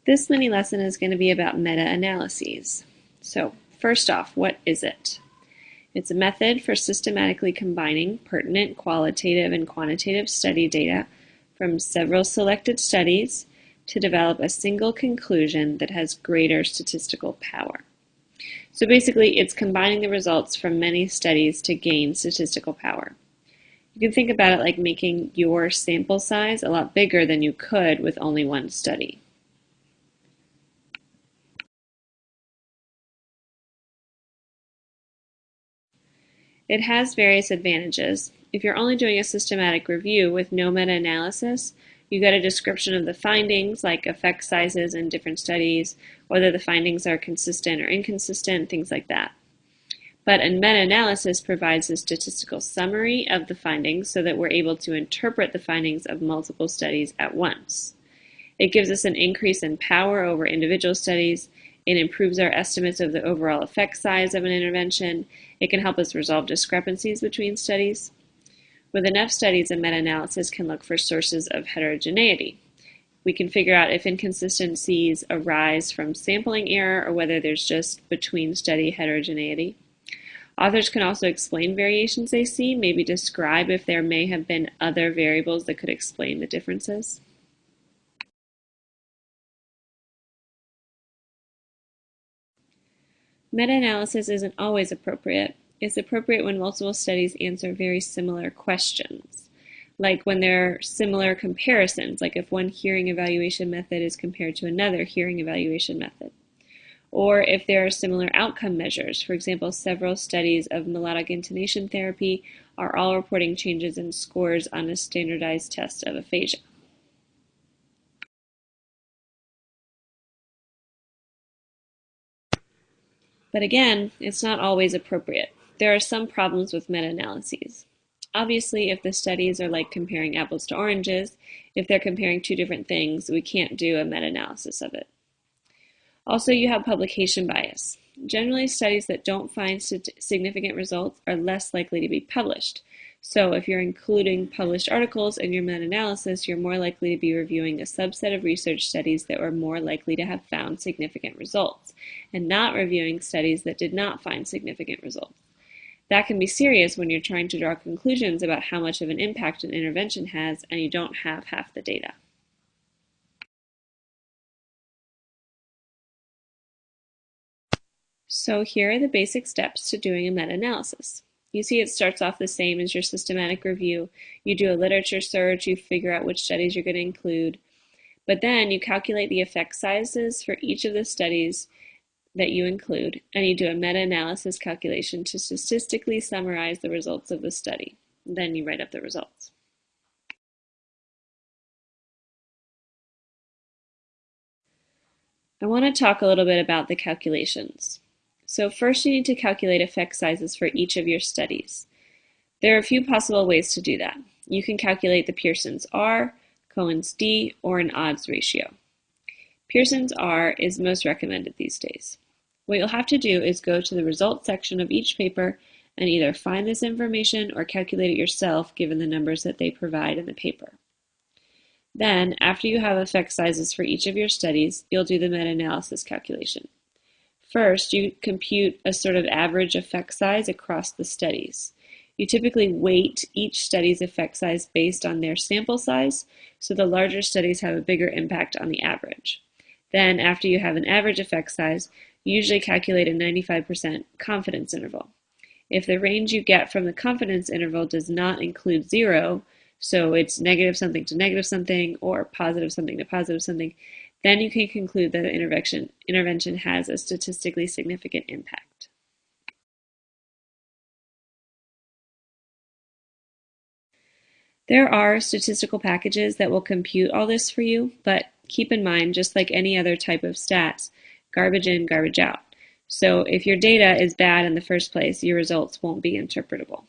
This mini lesson is going to be about meta-analyses. So first off, what is it? It's a method for systematically combining pertinent qualitative and quantitative study data from several selected studies to develop a single conclusion that has greater statistical power. So basically, it's combining the results from many studies to gain statistical power. You can think about it like making your sample size a lot bigger than you could with only one study. It has various advantages. If you're only doing a systematic review with no meta-analysis, you get a description of the findings, like effect sizes in different studies, whether the findings are consistent or inconsistent, things like that. But a meta-analysis provides a statistical summary of the findings so that we're able to interpret the findings of multiple studies at once. It gives us an increase in power over individual studies. It improves our estimates of the overall effect size of an intervention. It can help us resolve discrepancies between studies. With enough studies, a meta-analysis can look for sources of heterogeneity. We can figure out if inconsistencies arise from sampling error or whether there's just between-study heterogeneity. Authors can also explain variations they see, maybe describe if there may have been other variables that could explain the differences. Meta-analysis isn't always appropriate. It's appropriate when multiple studies answer very similar questions, like when there are similar comparisons, like if one hearing evaluation method is compared to another hearing evaluation method, or if there are similar outcome measures. For example, several studies of melodic intonation therapy are all reporting changes in scores on a standardized test of aphasia. But again, it's not always appropriate. There are some problems with meta-analyses. Obviously, if the studies are like comparing apples to oranges, if they're comparing two different things, we can't do a meta-analysis of it. Also, you have publication bias. Generally, studies that don't find significant results are less likely to be published. So if you're including published articles in your meta-analysis, you're more likely to be reviewing a subset of research studies that were more likely to have found significant results, and not reviewing studies that did not find significant results. That can be serious when you're trying to draw conclusions about how much of an impact an intervention has and you don't have half the data. So here are the basic steps to doing a meta-analysis. You see it starts off the same as your systematic review. You do a literature search, you figure out which studies you're going to include, but then you calculate the effect sizes for each of the studies that you include, and you do a meta-analysis calculation to statistically summarize the results of the study. Then you write up the results. I want to talk a little bit about the calculations. So first you need to calculate effect sizes for each of your studies. There are a few possible ways to do that. You can calculate the Pearson's R, Cohen's D, or an odds ratio. Pearson's R is most recommended these days. What you'll have to do is go to the results section of each paper and either find this information or calculate it yourself given the numbers that they provide in the paper. Then, after you have effect sizes for each of your studies, you'll do the meta-analysis calculation. First, you compute a sort of average effect size across the studies. You typically weight each study's effect size based on their sample size, so the larger studies have a bigger impact on the average. Then, after you have an average effect size, you usually calculate a 95% confidence interval. If the range you get from the confidence interval does not include 0, so it's negative something to negative something or positive something to positive something, then you can conclude that the intervention has a statistically significant impact. There are statistical packages that will compute all this for you, but keep in mind, just like any other type of stats, garbage in, garbage out. So if your data is bad in the first place, your results won't be interpretable.